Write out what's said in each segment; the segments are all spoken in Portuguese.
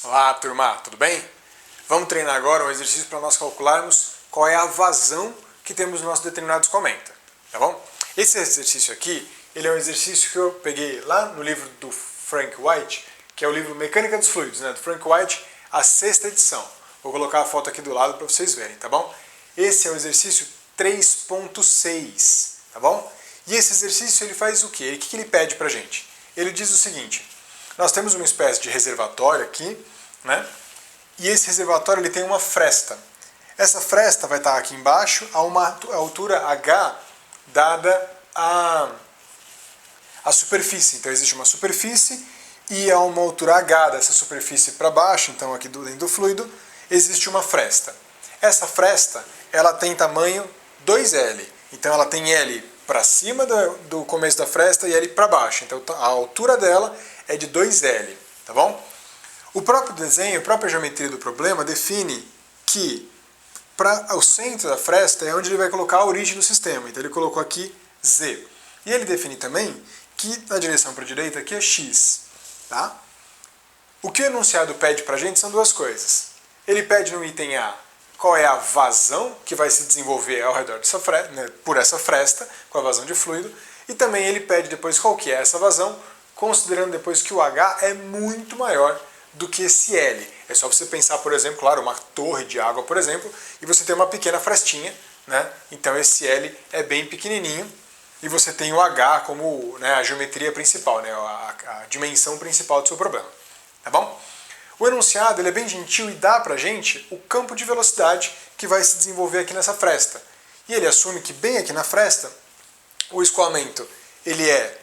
Olá, turma, tudo bem? Vamos treinar agora um exercício para nós calcularmos qual é a vazão que temos no nosso determinado comenta, tá bom? Esse exercício aqui, ele é um exercício que eu peguei lá no livro do Frank White, que é o livro Mecânica dos Fluidos, né, do Frank White, a 6ª edição. Vou colocar a foto aqui do lado para vocês verem, tá bom? Esse é o exercício 3.6, tá bom? E esse exercício ele faz o quê? O que ele pede pra gente? Ele diz o seguinte: nós temos uma espécie de reservatório aqui, né? E esse reservatório ele tem uma fresta. Essa fresta vai estar aqui embaixo a uma altura h dada a superfície. Então existe uma superfície e a uma altura h dessa superfície para baixo, então aqui dentro do fluido, existe uma fresta. Essa fresta ela tem tamanho 2L. Então ela tem L para cima do começo da fresta e L para baixo. Então a altura dela é de 2L, tá bom? O próprio desenho, a própria geometria do problema define que para o centro da fresta é onde ele vai colocar a origem do sistema. Então ele colocou aqui Z. E ele define também que na direção para a direita aqui é X, tá? O que o enunciado pede para a gente são duas coisas. Ele pede no item A qual é a vazão que vai se desenvolver ao redor dessa fresta, né, por essa fresta, com a vazão de fluido, e também ele pede depois qual que é essa vazão, considerando depois que o H é muito maior do que esse L. É só você pensar, por exemplo, claro, uma torre de água, por exemplo, e você tem uma pequena frestinha, né? Então esse L é bem pequenininho, e você tem o H como, né, a geometria principal, né, a dimensão principal do seu problema. Tá bom? O enunciado ele é bem gentil e dá pra gente o campo de velocidade que vai se desenvolver aqui nessa fresta. E ele assume que bem aqui na fresta, o escoamento ele é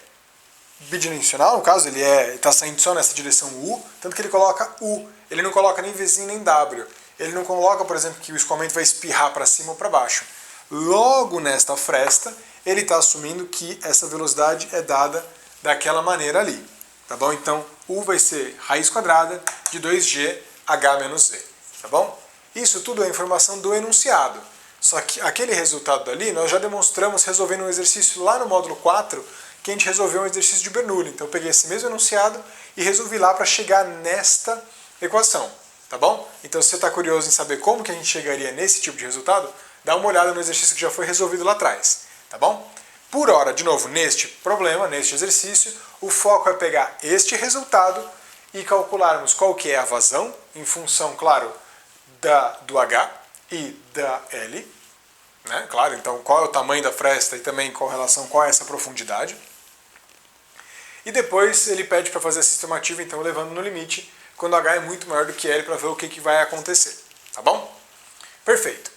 bidimensional, no caso ele está saindo só nessa direção U, tanto que ele coloca U, ele não coloca nem Vzinho nem W. Ele não coloca, por exemplo, que o escoamento vai espirrar para cima ou para baixo. Logo nesta fresta, ele está assumindo que essa velocidade é dada daquela maneira ali. Tá bom? Então, U vai ser raiz quadrada de 2G H menos Z. Tá bom? Isso tudo é informação do enunciado. Só que aquele resultado dali nós já demonstramos resolvendo um exercício lá no módulo 4, que a gente resolveu um exercício de Bernoulli. Então eu peguei esse mesmo enunciado e resolvi lá para chegar nesta equação. Tá bom? Então se você está curioso em saber como que a gente chegaria nesse tipo de resultado, dá uma olhada no exercício que já foi resolvido lá atrás. Tá bom? Por hora, de novo, neste problema, neste exercício, o foco é pegar este resultado e calcularmos qual que é a vazão, em função, claro, do H e da L. Né? Claro, então qual é o tamanho da fresta e também com relação qual é essa profundidade. E depois ele pede para fazer a sistemática, então levando no limite, quando H é muito maior do que L, para ver o que vai acontecer. Tá bom? Perfeito.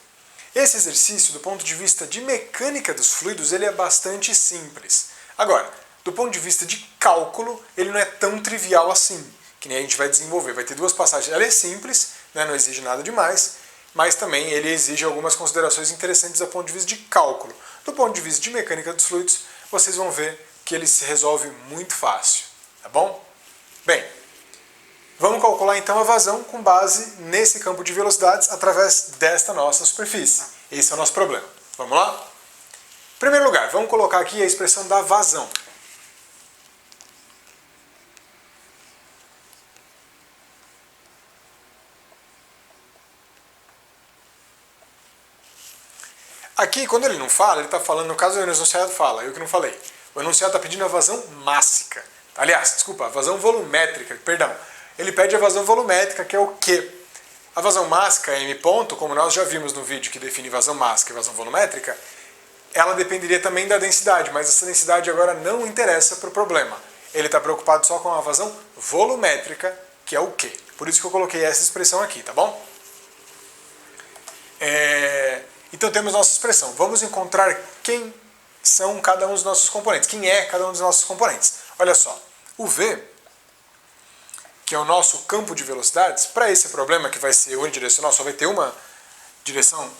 Esse exercício, do ponto de vista de mecânica dos fluidos, ele é bastante simples. Agora, do ponto de vista de cálculo, ele não é tão trivial assim, que nem a gente vai desenvolver. Vai ter duas passagens. Ela é simples, né, não exige nada demais, mas também ele exige algumas considerações interessantes do ponto de vista de cálculo. Do ponto de vista de mecânica dos fluidos, vocês vão ver que ele se resolve muito fácil. Tá bom? Bem, vamos calcular então a vazão com base nesse campo de velocidades através desta nossa superfície. Esse é o nosso problema. Vamos lá? Em primeiro lugar, vamos colocar aqui a expressão da vazão. Aqui, quando ele não fala, ele está falando, no caso o enunciado fala, eu que não falei. O enunciado está pedindo a vazão mássica. Aliás, desculpa, a vazão volumétrica, perdão. Ele pede a vazão volumétrica, que é o quê? A vazão mássica, M ponto, como nós já vimos no vídeo que define vazão mássica e vazão volumétrica, ela dependeria também da densidade, mas essa densidade agora não interessa para o problema. Ele está preocupado só com a vazão volumétrica, que é o quê? Por isso que eu coloquei essa expressão aqui, tá bom? Então temos nossa expressão. Vamos encontrar quem são cada um dos nossos componentes. Quem é cada um dos nossos componentes? Olha só, o V, que é o nosso campo de velocidades, para esse problema que vai ser unidirecional, só vai ter uma direção,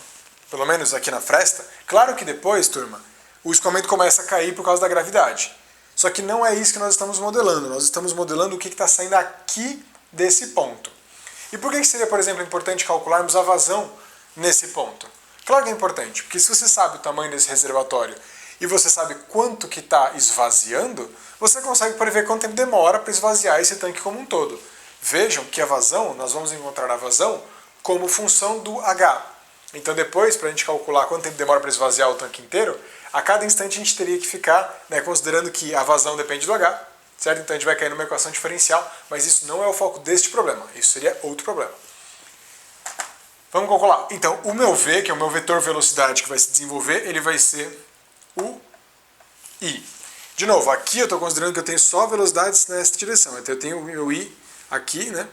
pelo menos aqui na fresta. Claro que depois, turma, o escoamento começa a cair por causa da gravidade. Só que não é isso que nós estamos modelando. Nós estamos modelando o que está saindo aqui desse ponto. E por que seria, por exemplo, importante calcularmos a vazão nesse ponto? Claro que é importante, porque se você sabe o tamanho desse reservatório e você sabe quanto que está esvaziando, você consegue prever quanto tempo demora para esvaziar esse tanque como um todo. Vejam que a vazão, nós vamos encontrar a vazão como função do H. Então depois, para a gente calcular quanto tempo demora para esvaziar o tanque inteiro, a cada instante a gente teria que ficar, né, considerando que a vazão depende do H, certo? Então a gente vai cair numa equação diferencial, mas isso não é o foco deste problema, isso seria outro problema. Vamos calcular. Então o meu V, que é o meu vetor velocidade que vai se desenvolver, ele vai ser o I. De novo, aqui eu estou considerando que eu tenho só velocidades nessa direção, então eu tenho o meu I aqui, né?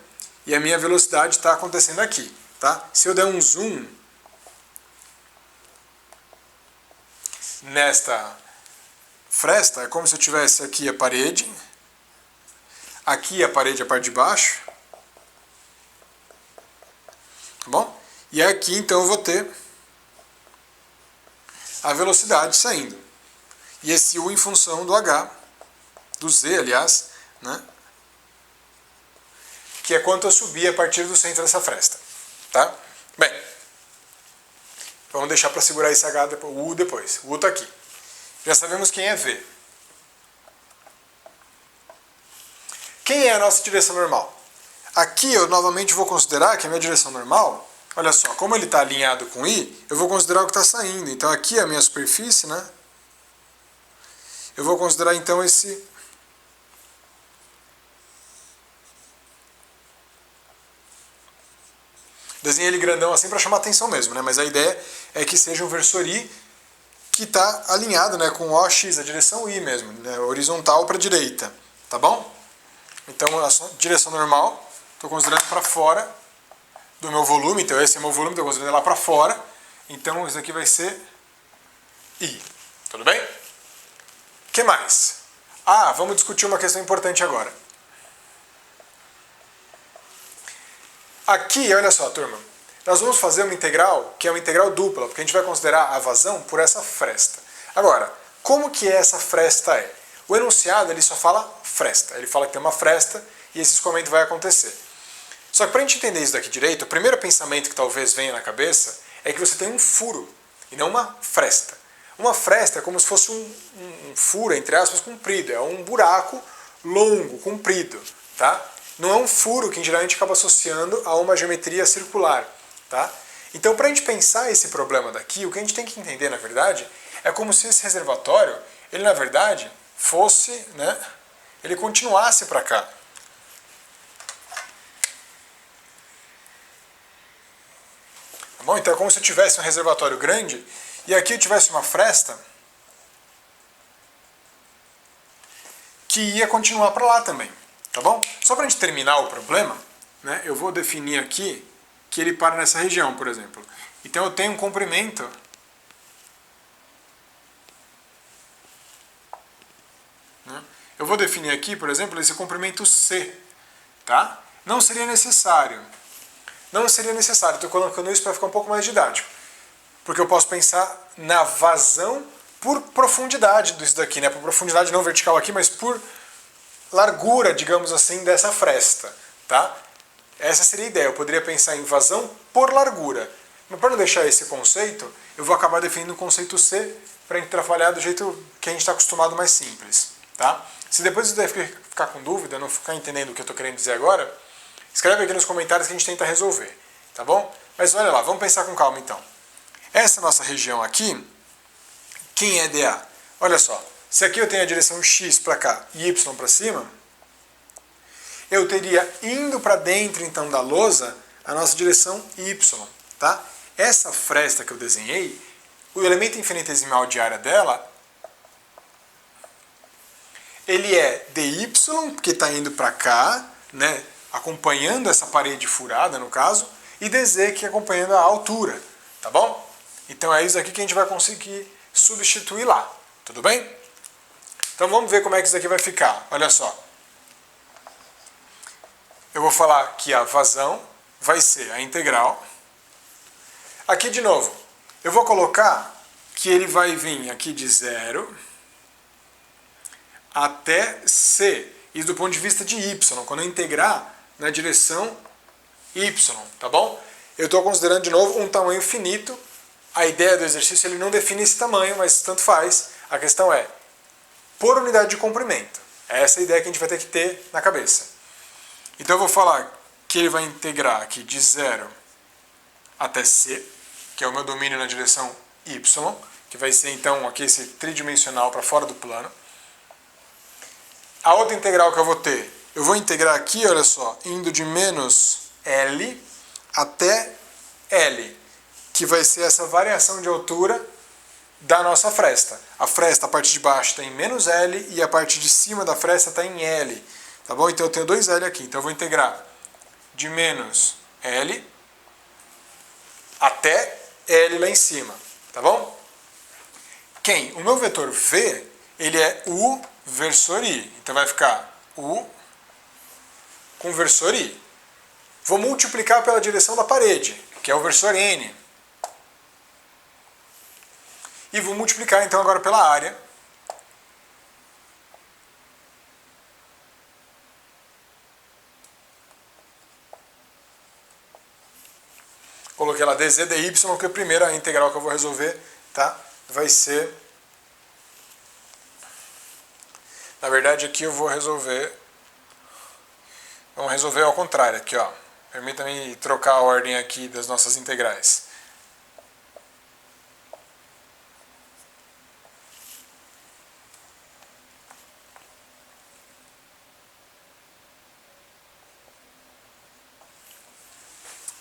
E a minha velocidade está acontecendo aqui, tá? Se eu der um zoom nesta fresta, é como se eu tivesse aqui a parede, aqui a parede, a parte de baixo, tá bom? E aqui então eu vou ter a velocidade saindo. E esse U em função do H, do Z, aliás, né? Que é quanto eu subi a partir do centro dessa fresta, tá? Bem, vamos deixar para segurar esse H, o U depois. O U está aqui. Já sabemos quem é V. Quem é a nossa direção normal? Aqui eu novamente vou considerar que a minha direção normal, olha só, como ele está alinhado com I, eu vou considerar o que está saindo. Então aqui é a minha superfície, né? Eu vou considerar então esse... Desenhei ele grandão assim para chamar atenção mesmo, né? Mas a ideia é que seja um versor I que está alinhado, né, com o OX, a direção I mesmo, né, horizontal para a direita, tá bom? Então a direção normal, estou considerando para fora do meu volume, então esse é meu volume, estou considerando lá para fora, então isso aqui vai ser I, tudo bem? O que mais? Ah, vamos discutir uma questão importante agora. Aqui, olha só, turma, nós vamos fazer uma integral que é uma integral dupla, porque a gente vai considerar a vazão por essa fresta. Agora, como que essa fresta é? O enunciado ele só fala fresta, ele fala que tem uma fresta e esse escoamento vai acontecer. Só que para a gente entender isso daqui direito, o primeiro pensamento que talvez venha na cabeça é que você tem um furo e não uma fresta. Uma fresta é como se fosse um furo, entre aspas, comprido, é um buraco longo, comprido, tá? Não é um furo que geralmente acaba associando a uma geometria circular. Tá? Então, para a gente pensar esse problema daqui, o que a gente tem que entender, na verdade, é como se esse reservatório, ele na verdade, fosse, né, ele continuasse para cá. Tá bom? Então é como se eu tivesse um reservatório grande e aqui eu tivesse uma fresta que ia continuar para lá também. Tá bom? Só para a gente terminar o problema, né, eu vou definir aqui que ele para nessa região, por exemplo. Então eu tenho um comprimento né? Eu vou definir aqui, por exemplo, esse comprimento C, tá? Não seria necessário. Não seria necessário. Estou colocando isso para ficar um pouco mais didático. Porque eu posso pensar na vazão por profundidade disso daqui, né? Por profundidade não vertical aqui, mas por largura, digamos assim, dessa fresta, tá? Essa seria a ideia, eu poderia pensar em vazão por largura. Mas para não deixar esse conceito, eu vou acabar definindo o conceito C para a gente trabalhar do jeito que a gente está acostumado, mais simples. Tá? Se depois você deve ficar com dúvida, não ficar entendendo o que eu estou querendo dizer agora, escreve aqui nos comentários que a gente tenta resolver. Tá bom? Mas olha lá, vamos pensar com calma então. Essa nossa região aqui, quem é dA? Olha só, se aqui eu tenho a direção X para cá e Y para cima, eu teria indo para dentro então da lousa a nossa direção Y, tá? Essa fresta que eu desenhei, o elemento infinitesimal de área dela, ele é dy, porque está indo para cá, né, acompanhando essa parede furada no caso, e dz, que é acompanhando a altura, tá bom? Então é isso aqui que a gente vai conseguir substituir lá, tudo bem? Então vamos ver como é que isso aqui vai ficar, olha só. Eu vou falar que a vazão vai ser a integral. Aqui de novo, eu vou colocar que ele vai vir aqui de 0 até C. Isso do ponto de vista de Y, quando eu integrar na direção Y, tá bom? Eu estou considerando de novo um tamanho finito. A ideia do exercício ele não define esse tamanho, mas tanto faz. A questão é por unidade de comprimento. Essa é a ideia que a gente vai ter que ter na cabeça. Então eu vou falar que ele vai integrar aqui de 0 até c, que é o meu domínio na direção y, que vai ser então aqui esse tridimensional para fora do plano. A outra integral que eu vou ter, eu vou integrar aqui, olha só, indo de menos L até L, que vai ser essa variação de altura da nossa fresta. A fresta, a parte de baixo está em menos L e a parte de cima da fresta está em L. Tá bom? Então eu tenho 2L aqui. Então eu vou integrar de menos L até L lá em cima. Tá bom? Quem? O meu vetor V, ele é U versor I. Então vai ficar U com versor I. Vou multiplicar pela direção da parede, que é o versor N. E vou multiplicar então agora pela área. Coloquei lá dz dy, que a primeira integral que eu vou resolver, tá? Vai ser... Na verdade aqui eu vou resolver... Vamos resolver ao contrário aqui, ó. Permita-me trocar a ordem aqui das nossas integrais.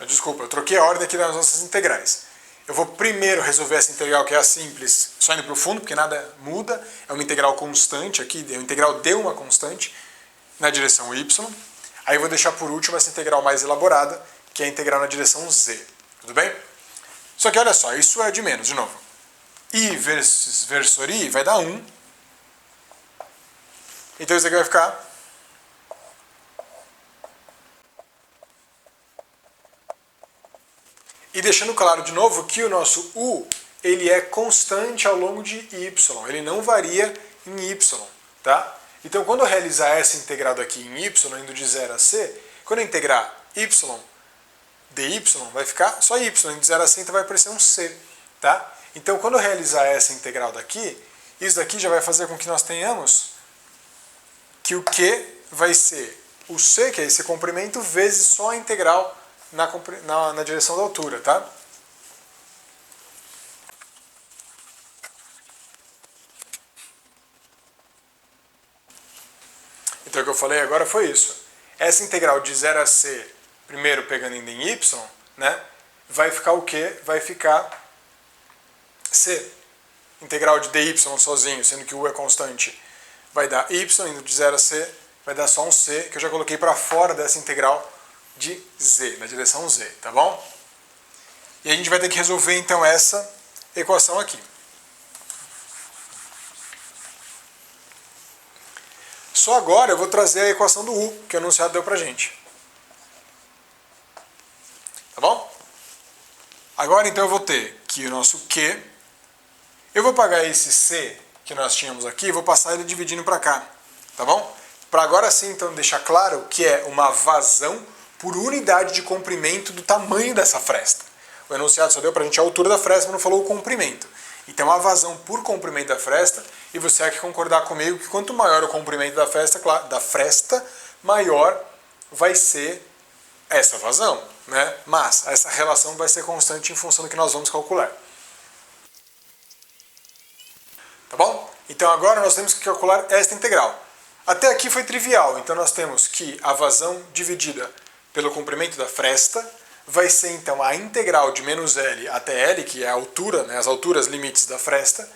Desculpa, eu troquei a ordem aqui das nossas integrais. Eu vou primeiro resolver essa integral que é a simples, só indo para o fundo, porque nada muda. É uma integral constante aqui, é uma integral de uma constante na direção y. Aí eu vou deixar por último essa integral mais elaborada, que é a integral na direção z. Tudo bem? Só que olha só, isso é de menos, de novo. I vezes versor I vai dar 1. Então isso aqui vai ficar... E deixando claro de novo que o nosso U, ele é constante ao longo de y, ele não varia em y, tá? Então quando eu realizar essa integral aqui em y, indo de 0 a c, quando eu integrar y dy, vai ficar só y, indo de 0 a c, então vai aparecer um c, tá? Então quando eu realizar essa integral daqui, isso daqui já vai fazer com que nós tenhamos que o q vai ser o c, que é esse comprimento, vezes só a integral na direção da altura, tá? Então o que eu falei agora foi isso. Essa integral de 0 a c, primeiro pegando ainda em y, né, vai ficar o quê? Vai ficar c. Integral de dy sozinho, sendo que u é constante, vai dar y, indo de 0 a c, vai dar só um c, que eu já coloquei para fora dessa integral de z, na direção z, tá bom? E a gente vai ter que resolver então essa equação aqui. Só agora eu vou trazer a equação do u, que o enunciado deu pra gente. Tá bom? Agora então eu vou ter que o nosso q, eu vou pegar esse c que nós tínhamos aqui e vou passar ele dividindo para cá, tá bom? Para agora sim então deixar claro que é uma vazão por unidade de comprimento do tamanho dessa fresta. O enunciado só deu para a gente a altura da fresta, mas não falou o comprimento. Então a vazão por comprimento da fresta, e você há que concordar comigo que quanto maior o comprimento da fresta, maior vai ser essa vazão, né? Mas essa relação vai ser constante em função do que nós vamos calcular. Tá bom? Então agora nós temos que calcular esta integral. Até aqui foi trivial, então nós temos que a vazão dividida pelo comprimento da fresta vai ser então a integral de menos L até L, que é a altura, né, as alturas limites da fresta,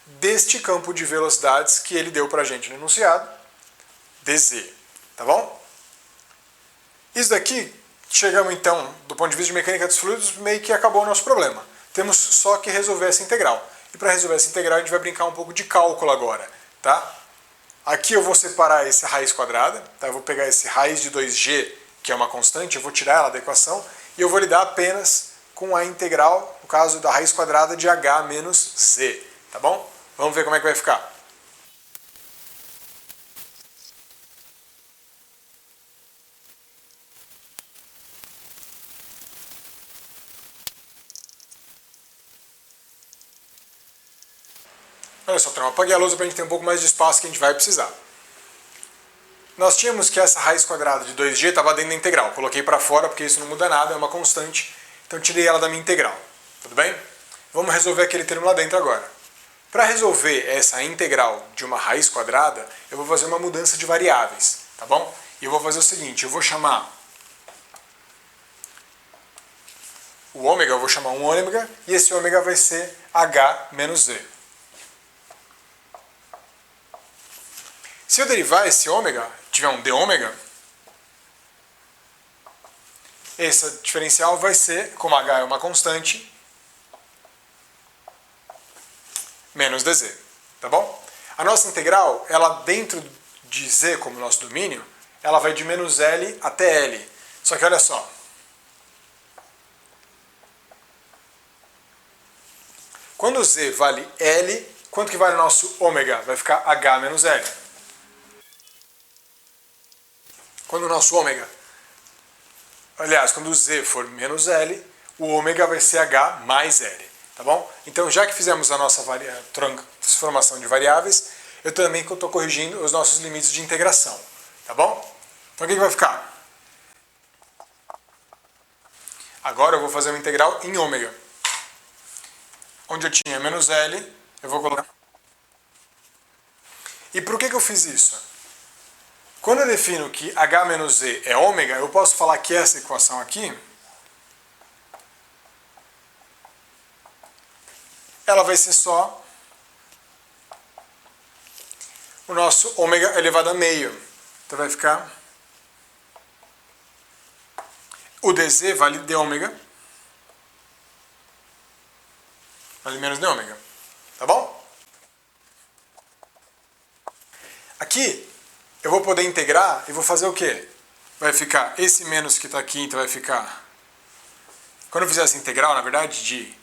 deste campo de velocidades que ele deu pra gente no enunciado, dz, tá bom? Isso daqui, chegamos então, do ponto de vista de mecânica dos fluidos, meio que acabou o nosso problema. Temos só que resolver essa integral. E para resolver essa integral a gente vai brincar um pouco de cálculo agora, tá? Aqui eu vou separar essa raiz quadrada, tá? Eu vou pegar esse raiz de 2g, que é uma constante, eu vou tirar ela da equação, e eu vou lidar apenas com a integral, no caso da raiz quadrada de h menos z, tá bom? Vamos ver como é que vai ficar. Olha só, eu apaguei a lousa para a gente ter um pouco mais de espaço que a gente vai precisar. nós tínhamos que essa raiz quadrada de 2g estava dentro da integral. Coloquei para fora porque isso não muda nada, é uma constante. Então tirei ela da minha integral. Tudo bem? Vamos resolver aquele termo lá dentro agora. Para resolver essa integral de uma raiz quadrada, eu vou fazer uma mudança de variáveis, tá bom? E eu vou fazer o seguinte, eu vou chamar o ômega, eu vou chamar um ômega, e esse ômega vai ser h menos z. Se eu derivar esse ômega, tiver um d ômega, esse diferencial vai ser, como h é uma constante, menos dz, tá bom? A nossa integral, ela dentro de z como nosso domínio, ela vai de menos L até L. Só que olha só. Quando z vale L, quanto que vale o nosso ômega? Vai ficar H menos L. Quando o nosso ômega, aliás, quando o z for menos L, o ômega vai ser H mais L. Tá bom? Então, já que fizemos a nossa transformação de variáveis, eu também estou corrigindo os nossos limites de integração. Tá bom? Então, o que vai ficar? Agora eu vou fazer uma integral em ômega. Onde eu tinha menos L, eu vou colocar. E por que eu fiz isso? Quando eu defino que H menos Z é ômega, eu posso falar que essa equação aqui, ela vai ser só o nosso ômega elevado a meio. Então vai ficar o dz vale d ômega, vale menos d ômega. Tá bom? Aqui eu vou poder integrar e vou fazer o quê? Vai ficar esse menos que está aqui, então vai ficar... Quando eu fizer essa integral, na verdade, de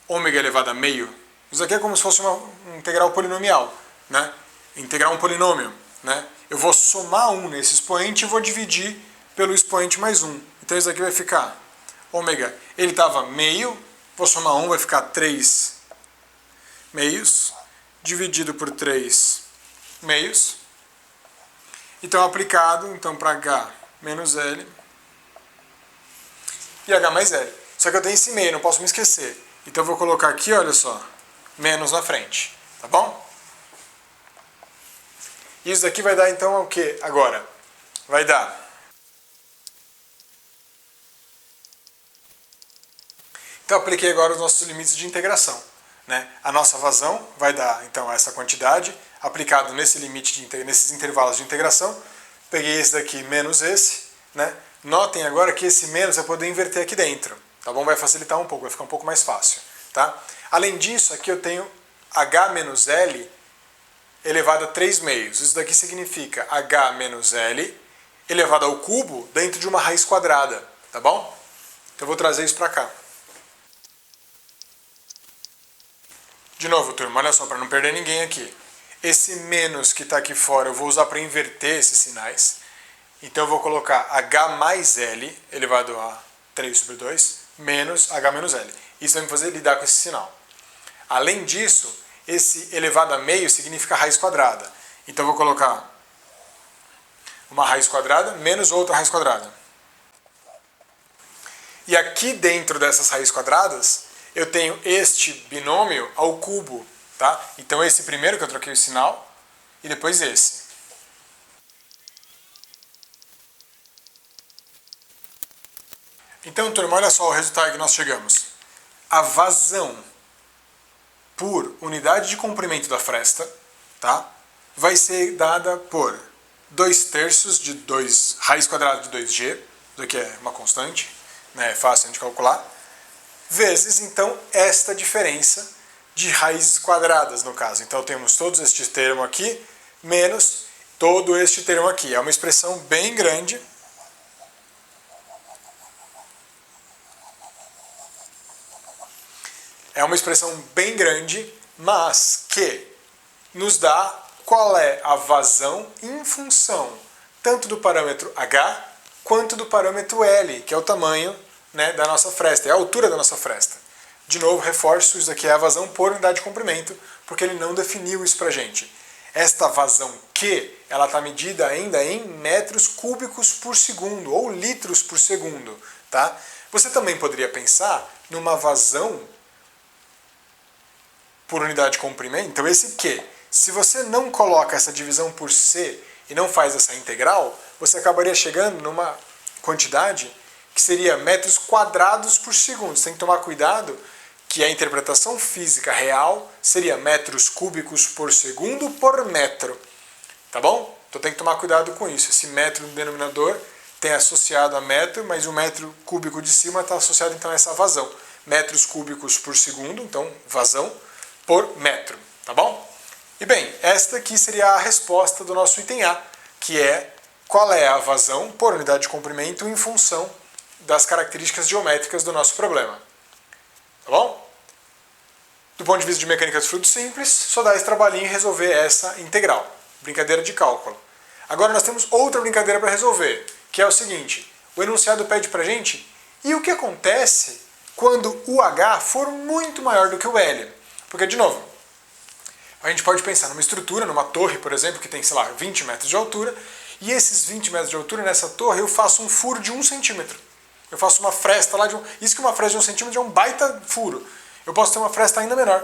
ômega elevado a meio, isso aqui é como se fosse uma integral polinomial, né? Integrar um polinômio, né? Eu vou somar 1 nesse expoente e vou dividir pelo expoente mais 1. Então isso aqui vai ficar ômega, ele estava meio, vou somar 1, vai ficar 3 meios, dividido por 3 meios. Então aplicado, então para H menos L e H mais L. Só que eu tenho esse meio, não posso me esquecer. Então eu vou colocar aqui, olha só, menos na frente, tá bom? Isso daqui vai dar então o que agora? Vai dar... Então eu apliquei agora os nossos limites de integração, né? A nossa vazão vai dar então essa quantidade, aplicado nesse limite nesses intervalos de integração. Peguei esse daqui menos esse, né? Notem agora que esse menos eu poder inverter aqui dentro, tá bom? Vai facilitar um pouco, vai ficar um pouco mais fácil, tá? Além disso, aqui eu tenho H menos L elevado a 3 meios. Isso daqui significa H menos L elevado ao cubo dentro de uma raiz quadrada, tá bom? Então eu vou trazer isso para cá. De novo, turma, olha só, para não perder ninguém aqui. Esse menos que está aqui fora eu vou usar para inverter esses sinais. Então eu vou colocar H mais L elevado a 3 sobre 2 menos H menos L. Isso vai me fazer lidar com esse sinal. Além disso, esse elevado a meio significa raiz quadrada. Então eu vou colocar uma raiz quadrada menos outra raiz quadrada. E aqui dentro dessas raízes quadradas, eu tenho este binômio ao cubo, tá? Então esse primeiro que eu troquei o sinal, e depois esse. Então, turma, olha só o resultado que nós chegamos. A vazão por unidade de comprimento da fresta, tá? Vai ser dada por 2/3 de 2 raiz quadrada de 2g, isso aqui é uma constante, né? É fácil de calcular, vezes, então, esta diferença de raízes quadradas, no caso. Então, temos todos este termo aqui, menos todo este termo aqui. É uma expressão bem grande. É uma expressão bem grande, mas que nos dá qual é a vazão em função tanto do parâmetro H quanto do parâmetro L, que é o tamanho, né, da nossa fresta, é a altura da nossa fresta. De novo, reforço, isso aqui é a vazão por unidade de comprimento, porque ele não definiu isso pra gente. Esta vazão Q que ela está medida ainda em metros cúbicos por segundo, ou litros por segundo. Tá? Você também poderia pensar numa vazão por unidade de comprimento. Então esse Q, se você não coloca essa divisão por C e não faz essa integral, você acabaria chegando numa quantidade que seria metros quadrados por segundo. Você tem que tomar cuidado que a interpretação física real seria metros cúbicos por segundo por metro. Tá bom? Então tem que tomar cuidado com isso. Esse metro no denominador tem associado a metro, mas o metro cúbico de cima está associado então a essa vazão. Metros cúbicos por segundo, então vazão, por metro. Tá bom? E bem, esta aqui seria a resposta do nosso item A, que é qual é a vazão por unidade de comprimento em função das características geométricas do nosso problema. Tá bom? Do ponto de vista de mecânica dos fluidos simples, só dá esse trabalhinho e resolver essa integral. Brincadeira de cálculo. Agora nós temos outra brincadeira para resolver, que é o seguinte. O enunciado pede pra gente, e o que acontece quando o H for muito maior do que o L? Porque, de novo, a gente pode pensar numa estrutura, numa torre, por exemplo, que tem, sei lá, 20 metros de altura, e esses 20 metros de altura, nessa torre, eu faço um furo de 1 centímetro. Eu faço uma fresta lá de Isso que uma fresta de 1 centímetro é um baita furo. Eu posso ter uma fresta ainda menor.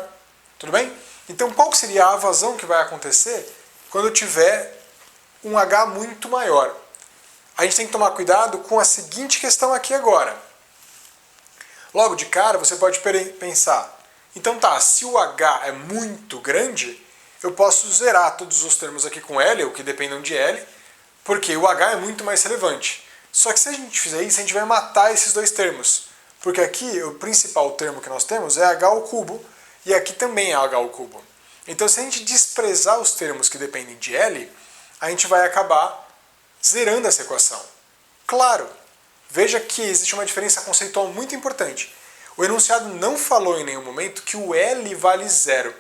Tudo bem? Então, qual que seria a vazão que vai acontecer quando eu tiver um H muito maior? A gente tem que tomar cuidado com a seguinte questão aqui agora. Logo de cara, você pode pensar, então tá, se o H é muito grande, eu posso zerar todos os termos aqui com L, ou que dependam de L, porque o H é muito mais relevante. Só que se a gente fizer isso, a gente vai matar esses dois termos. Porque aqui, o principal termo que nós temos é H ao cubo, e aqui também é H ao cubo. Então, se a gente desprezar os termos que dependem de L, a gente vai acabar zerando essa equação. Claro, veja que existe uma diferença conceitual muito importante. O enunciado não falou em nenhum momento que o L vale zero.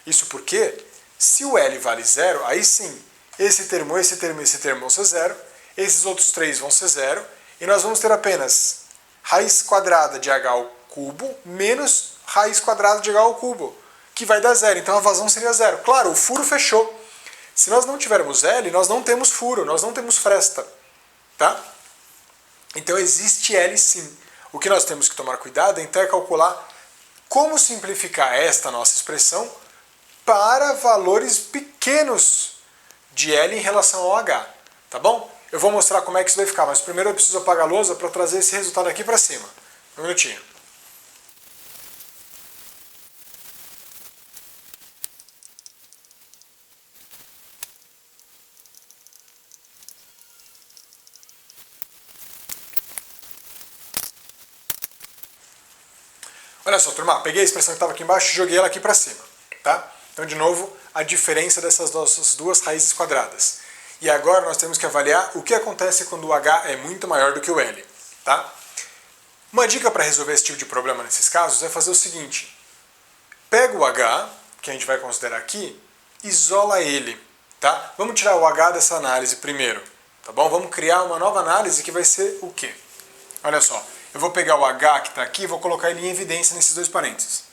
Isso porque, se o L vale zero, aí sim, esse termo vão ser zero, esses outros três vão ser zero, e nós vamos ter apenas raiz quadrada de H ao cubo menos raiz quadrada de H ao cubo, que vai dar zero. Então a vazão seria zero. Claro, o furo fechou. Se nós não tivermos L, nós não temos furo, nós não temos fresta. Tá? Então existe L sim. O que nós temos que tomar cuidado então é calcular como simplificar esta nossa expressão para valores pequenos de L em relação ao H. Tá bom? Eu vou mostrar como é que isso vai ficar, mas primeiro eu preciso apagar a lousa para trazer esse resultado aqui para cima. Um minutinho. Olha só, turma, peguei a expressão que estava aqui embaixo e joguei ela aqui para cima. Tá? Então, de novo, a diferença dessas nossas duas raízes quadradas. E agora nós temos que avaliar o que acontece quando o H é muito maior do que o L. Tá? Uma dica para resolver esse tipo de problema nesses casos é fazer o seguinte. Pega o H, que a gente vai considerar aqui, isola ele. Tá? Vamos tirar o H dessa análise primeiro. Tá bom? Vamos criar uma nova análise que vai ser o quê? Olha só, eu vou pegar o H que está aqui e vou colocar ele em evidência nesses dois parênteses.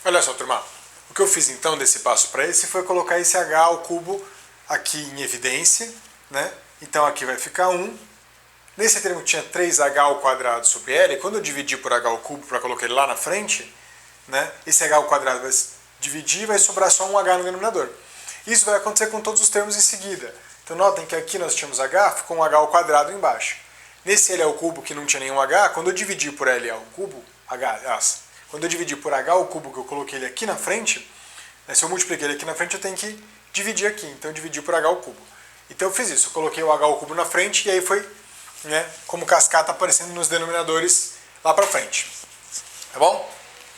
Olha só, turma. O que eu fiz então desse passo para esse foi colocar esse H ao cubo aqui em evidência, né? Então aqui vai ficar 1. Nesse termo tinha 3H ao quadrado sobre L. Quando eu dividi por H ao cubo para colocar ele lá na frente, né? Esse H ao quadrado vai dividir e vai sobrar só um H no denominador. Isso vai acontecer com todos os termos em seguida. Então notem que aqui nós tínhamos H, ficou um H ao quadrado embaixo. Nesse L ao cubo que não tinha nenhum H, quando eu dividi por L ao cubo, quando eu dividir por H ao cubo, que eu coloquei ele aqui na frente, né, se eu multipliquei ele aqui na frente, eu tenho que dividir aqui. Então eu dividi por H ao cubo. Então eu fiz isso, eu coloquei o H ao cubo na frente e aí foi, né, como cascata aparecendo nos denominadores lá pra frente. Tá bom?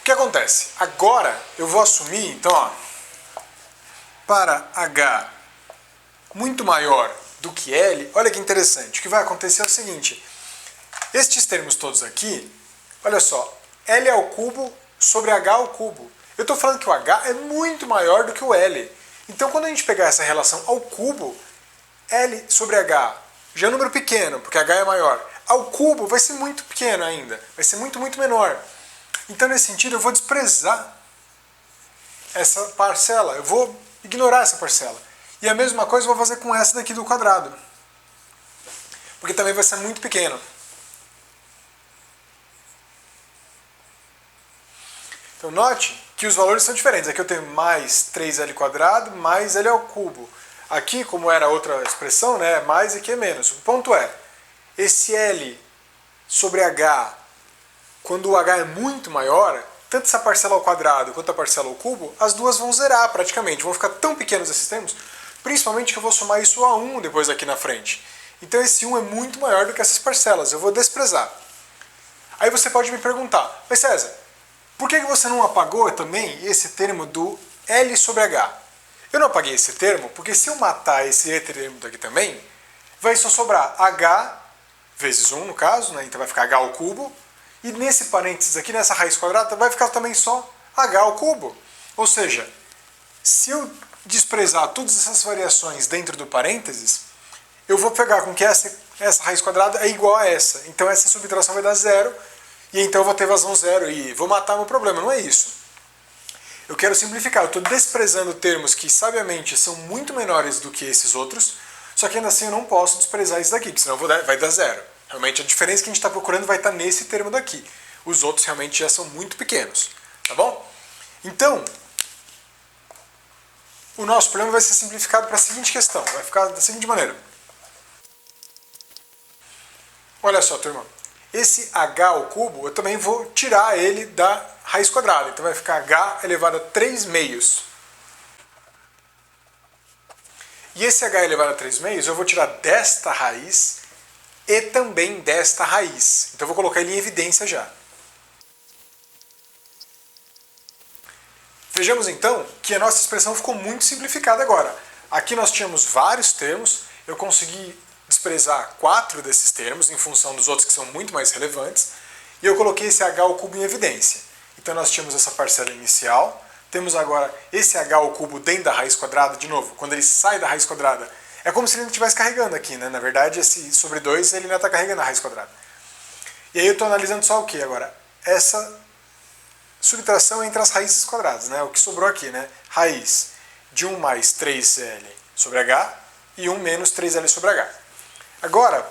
O que acontece? Agora eu vou assumir, então, ó, para H muito maior do que L, olha que interessante. O que vai acontecer é o seguinte. Estes termos todos aqui, olha só, L ao cubo sobre H ao cubo. Eu estou falando que o H é muito maior do que o L. Então quando a gente pegar essa relação ao cubo, L sobre H já é um número pequeno, porque H é maior. Ao cubo vai ser muito pequeno ainda, vai ser muito, muito menor. Então nesse sentido eu vou desprezar essa parcela, eu vou ignorar essa parcela. E a mesma coisa eu vou fazer com essa daqui do quadrado, porque também vai ser muito pequeno. Então note que os valores são diferentes. Aqui eu tenho mais 3L² mais L ao cubo. Aqui, como era outra expressão, né, mais e aqui é menos. O ponto é, esse L sobre H, quando o H é muito maior, tanto essa parcela ao quadrado quanto a parcela ao cubo, as duas vão zerar praticamente, vão ficar tão pequenos esses termos, principalmente que eu vou somar isso a 1 depois aqui na frente. Então esse 1 é muito maior do que essas parcelas, eu vou desprezar. Aí você pode me perguntar, mas César, por que você não apagou também esse termo do L sobre H? Eu não apaguei esse termo porque se eu matar esse termo daqui também, vai só sobrar H vezes 1 no caso, né? Então vai ficar H ao cubo, e nesse parênteses aqui, nessa raiz quadrada, vai ficar também só H ao cubo. Ou seja, se eu desprezar todas essas variações dentro do parênteses, eu vou pegar com que essa raiz quadrada é igual a essa. Então essa subtração vai dar zero, e então eu vou ter vazão zero e vou matar meu problema. Não é isso. Eu quero simplificar. Eu estou desprezando termos que, sabiamente, são muito menores do que esses outros, só que ainda assim eu não posso desprezar isso daqui, porque senão vai dar zero. Realmente a diferença que a gente está procurando vai estar nesse termo daqui. Os outros realmente já são muito pequenos. Tá bom? Então, o nosso problema vai ser simplificado para a seguinte questão. Vai ficar da seguinte maneira. Olha só, turma. Esse H ao cubo, eu também vou tirar ele da raiz quadrada. Então vai ficar H elevado a 3 meios. E esse H elevado a 3 meios eu vou tirar desta raiz e também desta raiz. Então eu vou colocar ele em evidência já. Vejamos então que a nossa expressão ficou muito simplificada agora. Aqui nós tínhamos vários termos, eu consegui desprezar 4 desses termos em função dos outros que são muito mais relevantes, e eu coloquei esse H ao cubo em evidência. Então nós tínhamos essa parcela inicial, temos agora esse H ao cubo dentro da raiz quadrada, de novo, quando ele sai da raiz quadrada, é como se ele não estivesse carregando aqui, né? Na verdade, esse sobre 2 ele ainda está carregando a raiz quadrada. E aí eu estou analisando só o que agora? Essa subtração entre as raízes quadradas, né? O que sobrou aqui, né? Raiz de 1 mais 3L sobre H e 1 menos 3L sobre H. Agora,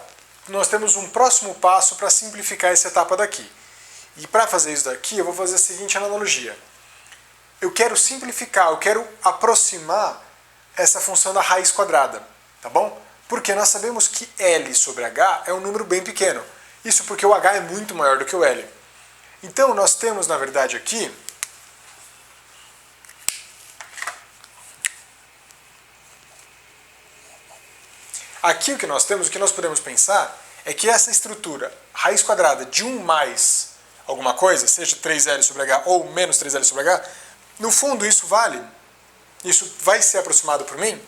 nós temos um próximo passo para simplificar essa etapa daqui. E para fazer isso daqui, eu vou fazer a seguinte analogia. Eu quero simplificar, eu quero aproximar essa função da raiz quadrada, tá bom? Porque nós sabemos que L sobre H é um número bem pequeno. Isso porque o H é muito maior do que o L. Então nós temos, na verdade, aqui o que nós temos, o que nós podemos pensar é que essa estrutura, raiz quadrada de 1 mais alguma coisa, seja 3L sobre H ou menos 3L sobre H, no fundo isso vale, isso vai ser aproximado por mim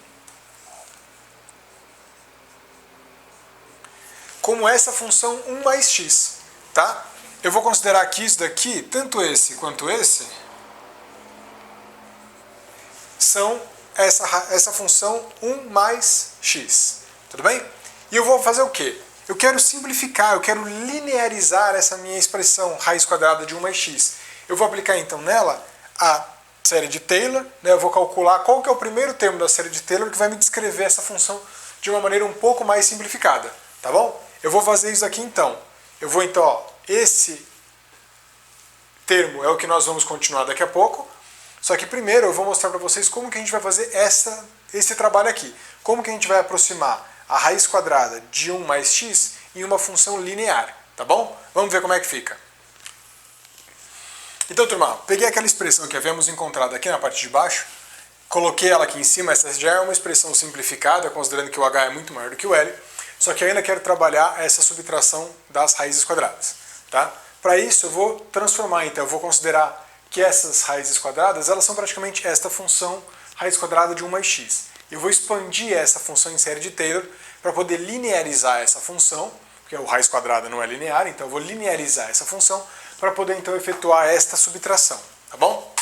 como essa função 1 mais x, tá? Eu vou considerar que isso daqui, tanto esse quanto esse, são essa função 1 mais x. Tudo bem? E eu vou fazer o quê? Eu quero simplificar, eu quero linearizar essa minha expressão raiz quadrada de 1 mais x. Eu vou aplicar então nela a série de Taylor, né? Eu vou calcular qual que é o primeiro termo da série de Taylor que vai me descrever essa função de uma maneira um pouco mais simplificada. Tá bom? Eu vou fazer isso aqui então. Eu vou então, ó, esse termo é o que nós vamos continuar daqui a pouco. Só que primeiro eu vou mostrar para vocês como que a gente vai fazer esse trabalho aqui. Como que a gente vai aproximar a raiz quadrada de 1 mais x em uma função linear, tá bom? Vamos ver como é que fica. Então, turma, peguei aquela expressão que havíamos encontrado aqui na parte de baixo, coloquei ela aqui em cima, essa já é uma expressão simplificada, considerando que o h é muito maior do que o l, só que eu ainda quero trabalhar essa subtração das raízes quadradas, tá? Para isso eu vou transformar, então, eu vou considerar que essas raízes quadradas, elas são praticamente esta função raiz quadrada de 1 mais x. Eu vou expandir essa função em série de Taylor para poder linearizar essa função, porque o raiz quadrada não é linear, então eu vou linearizar essa função para poder então efetuar esta subtração, tá bom?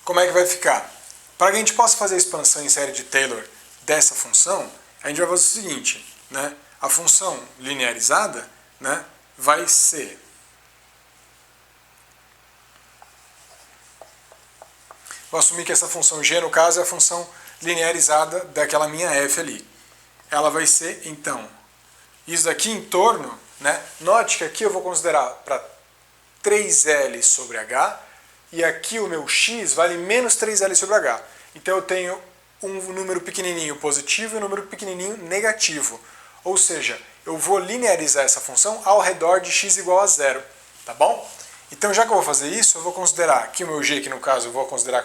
Como é que vai ficar? Para que a gente possa fazer a expansão em série de Taylor dessa função, a gente vai fazer o seguinte, né? A função linearizada, né, vai ser vou assumir que essa função g, no caso, é a função linearizada daquela minha f ali. Ela vai ser, então, isso daqui em torno, né? Note que aqui eu vou considerar para 3L sobre H, e aqui o meu x vale menos 3L sobre H. Então eu tenho um número pequenininho positivo e um número pequenininho negativo. Ou seja, eu vou linearizar essa função ao redor de x igual a zero. Tá bom? Então já que eu vou fazer isso, eu vou considerar que o meu g, que no caso eu vou considerar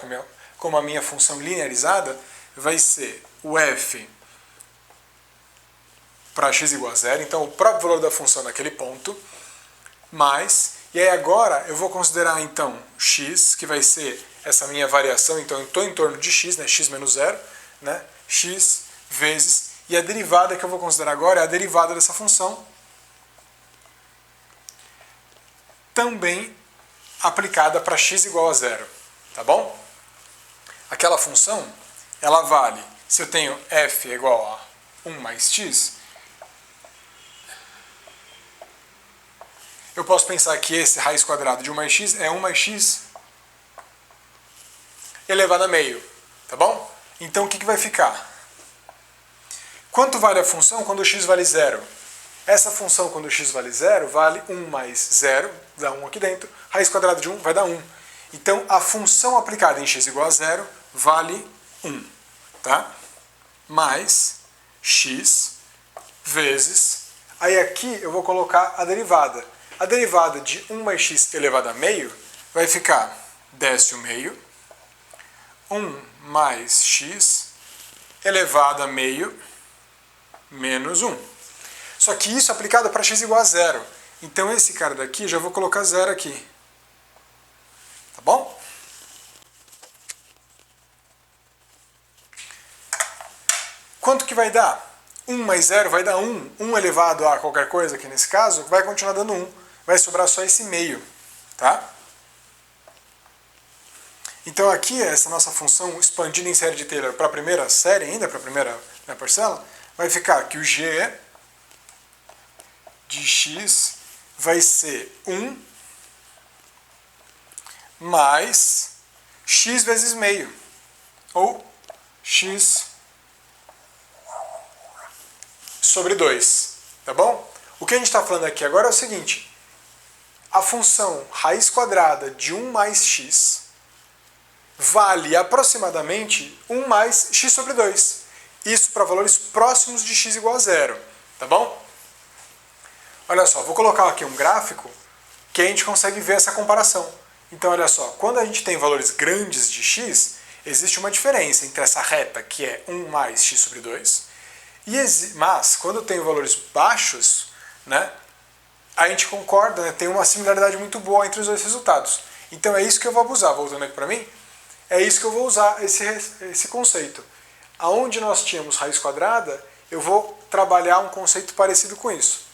como a minha função linearizada, vai ser o f para x igual a zero, então o próprio valor da função naquele ponto, mais, e aí agora eu vou considerar então x, que vai ser essa minha variação, então eu estou em torno de x, né, x menos zero, né, x vezes, e a derivada que eu vou considerar agora é a derivada dessa função, também aplicada para x igual a zero, tá bom? Aquela função, ela vale, se eu tenho f igual a 1 mais x, eu posso pensar que esse raiz quadrada de 1 mais x é 1 mais x elevado a meio, tá bom? Então o que vai ficar? Quanto vale a função quando x vale zero? Essa função quando x vale zero vale 1 mais 0, dá 1 aqui dentro, raiz quadrada de 1 vai dar 1. Então a função aplicada em x igual a zero vale 1, tá? Mais x vezes, aí aqui eu vou colocar a derivada. A derivada de 1 mais x elevado a meio vai ficar décimo meio, 1 mais x elevado a meio menos 1. Só que isso é aplicado para x igual a zero. Então esse cara daqui, eu já vou colocar zero aqui. Tá bom? Quanto que vai dar? 1 mais 0 vai dar 1. 1 elevado a qualquer coisa, aqui nesse caso, vai continuar dando 1. Vai sobrar só esse meio. Tá? Então aqui, essa nossa função expandida em série de Taylor para a primeira série ainda, para a primeira parcela, vai ficar que o g de x vai ser 1 mais x vezes meio, ou x sobre 2, tá bom? O que a gente está falando aqui agora é o seguinte, a função raiz quadrada de 1 mais x vale aproximadamente 1 mais x sobre 2. Isso para valores próximos de x igual a zero, tá bom? Olha só, vou colocar aqui um gráfico que a gente consegue ver essa comparação. Então olha só, quando a gente tem valores grandes de x, existe uma diferença entre essa reta, que é 1 mais x sobre 2, mas quando eu tenho valores baixos, né, a gente concorda, né, tem uma similaridade muito boa entre os dois resultados. Então é isso que eu vou abusar, voltando aqui para mim, é isso que eu vou usar, esse conceito. Aonde nós tínhamos raiz quadrada, eu vou trabalhar um conceito parecido com isso.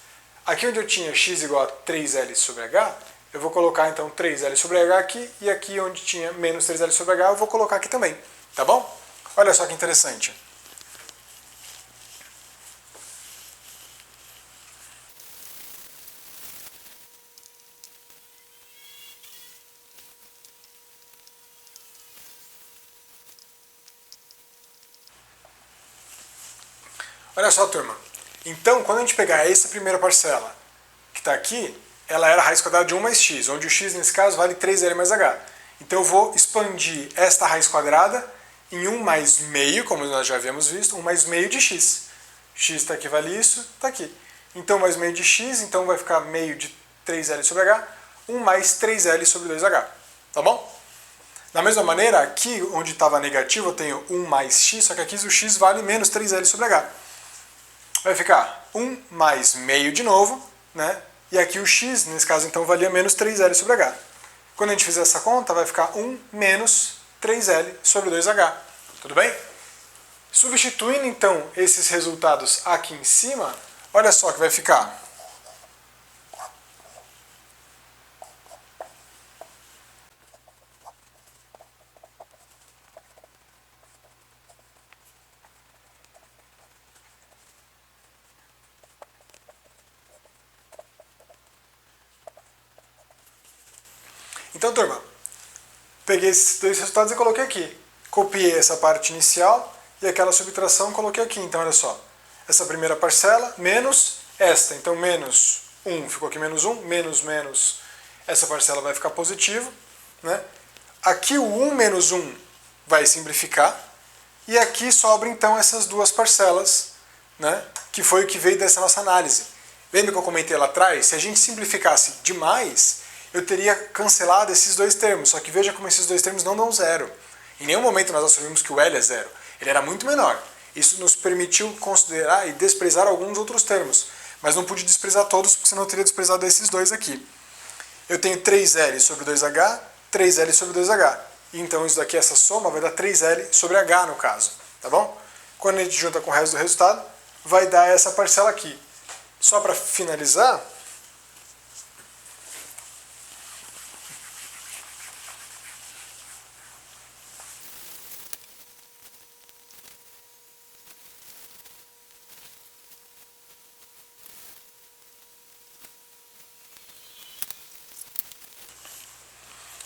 Aqui onde eu tinha x igual a 3L sobre H, eu vou colocar então 3L sobre H aqui, e aqui onde tinha menos 3L sobre H, eu vou colocar aqui também, tá bom? Olha só que interessante. Olha só, turma. Então, quando a gente pegar essa primeira parcela, que está aqui, ela era a raiz quadrada de 1 mais x, onde o x, nesse caso, vale 3L mais h. Então eu vou expandir esta raiz quadrada em 1 mais meio, como nós já havíamos visto, 1 mais meio de x. X está aqui, vale isso, está aqui. Então, mais meio de x, então vai ficar meio de 3L sobre h, 1 mais 3L sobre 2h. Tá bom? Da mesma maneira, aqui onde estava negativo, eu tenho 1 mais x, só que aqui o x vale menos 3L sobre h. Vai ficar 1 mais meio de novo, né? E aqui o x, nesse caso, então, valia menos 3L sobre h. Quando a gente fizer essa conta, vai ficar 1 menos 3L sobre 2h. Tudo bem? Substituindo, então, esses resultados aqui em cima, olha só que vai ficar. Então, turma, Peguei esses dois resultados e coloquei aqui. Copiei essa parte inicial e aquela subtração coloquei aqui. Então, olha só. Essa primeira parcela menos esta. Então, menos 1 ficou aqui menos 1, menos. Essa parcela vai ficar positivo. Né? Aqui o 1 menos 1 vai simplificar. E aqui sobra, então, essas duas parcelas, né? Que foi o que veio dessa nossa análise. Lembra que eu comentei lá atrás? Se a gente simplificasse demais, eu teria cancelado esses dois termos. Só que veja como esses dois termos não dão zero. Em nenhum momento nós assumimos que o L é zero. Ele era muito menor. Isso nos permitiu considerar e desprezar alguns outros termos. Mas não pude desprezar todos, porque senão eu teria desprezado esses dois aqui. Eu tenho 3L sobre 2H, 3L sobre 2H. Então isso daqui, essa soma, vai dar 3L sobre H no caso. Tá bom? Quando a gente junta com o resto do resultado, vai dar essa parcela aqui. Só para finalizar,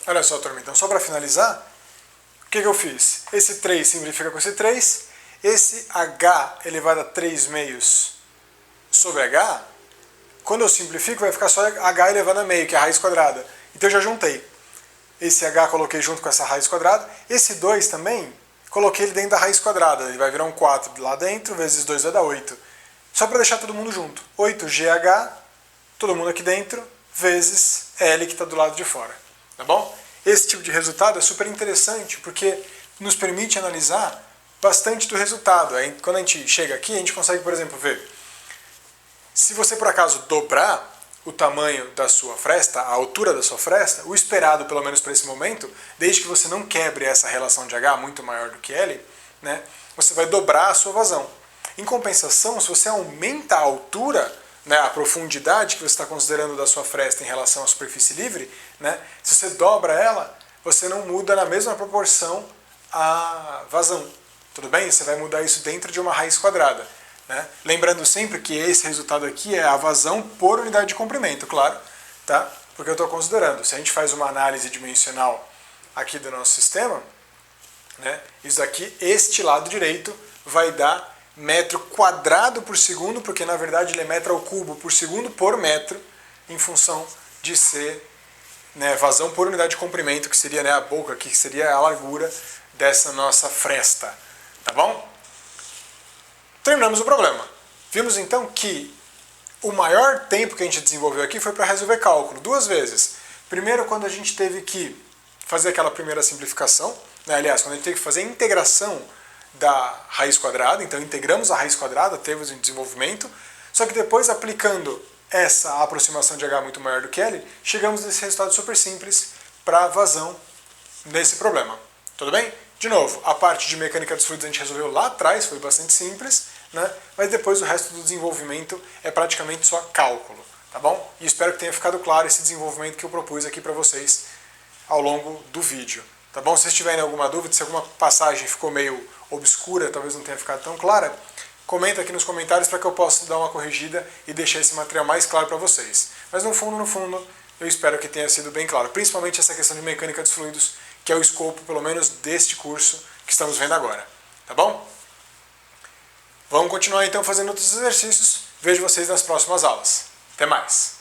olha só, turma, então só para finalizar, o que eu fiz? Esse 3 simplifica com esse 3, esse H elevado a 3 meios sobre H, quando eu simplifico vai ficar só H elevado a meio, que é a raiz quadrada. Então eu já juntei. Esse H coloquei junto com essa raiz quadrada, esse 2 também, coloquei ele dentro da raiz quadrada, ele vai virar um 4 lá dentro, vezes 2 vai dar 8. Só para deixar todo mundo junto. 8GH, todo mundo aqui dentro, vezes L que está do lado de fora. Tá bom? Esse tipo de resultado é super interessante porque nos permite analisar bastante do resultado. Aí, quando a gente chega aqui, a gente consegue, por exemplo, ver se você por acaso dobrar o tamanho da sua fresta, a altura da sua fresta, o esperado, pelo menos para esse momento, desde que você não quebre essa relação de H muito maior do que L, né, você vai dobrar a sua vazão. Em compensação, se você aumenta a altura, né, a profundidade que você está considerando da sua fresta em relação à superfície livre, né, se você dobra ela, você não muda na mesma proporção a vazão. Tudo bem? Você vai mudar isso dentro de uma raiz quadrada. Né? Lembrando sempre que esse resultado aqui é a vazão por unidade de comprimento, claro, tá? Porque eu estou considerando, se a gente faz uma análise dimensional aqui do nosso sistema, né, isso daqui, este lado direito, vai dar metro quadrado por segundo, porque na verdade ele é metro ao cubo por segundo por metro, em função de ser, né, vazão por unidade de comprimento, que seria, né, a boca aqui, que seria a largura dessa nossa fresta. Tá bom? Terminamos o problema. Vimos então que o maior tempo que a gente desenvolveu aqui foi para resolver cálculo, duas vezes. Primeiro, quando a gente teve que fazer aquela primeira simplificação, né, aliás, quando a gente teve que fazer a integração da raiz quadrada, então integramos a raiz quadrada, teve um desenvolvimento, só que depois, aplicando essa aproximação de H muito maior do que L, chegamos nesse resultado super simples para a vazão desse problema. Tudo bem? De novo, a parte de mecânica dos fluidos a gente resolveu lá atrás, foi bastante simples, né? Mas depois o resto do desenvolvimento é praticamente só cálculo, tá bom? E espero que tenha ficado claro esse desenvolvimento que eu propus aqui para vocês ao longo do vídeo, tá bom? Se vocês tiverem alguma dúvida, se alguma passagem ficou meio obscura, talvez não tenha ficado tão clara, comenta aqui nos comentários para que eu possa dar uma corrigida e deixar esse material mais claro para vocês. Mas no fundo, eu espero que tenha sido bem claro, principalmente essa questão de mecânica dos fluidos, que é o escopo, pelo menos, deste curso que estamos vendo agora. Tá bom? Vamos continuar então fazendo outros exercícios. Vejo vocês nas próximas aulas. Até mais!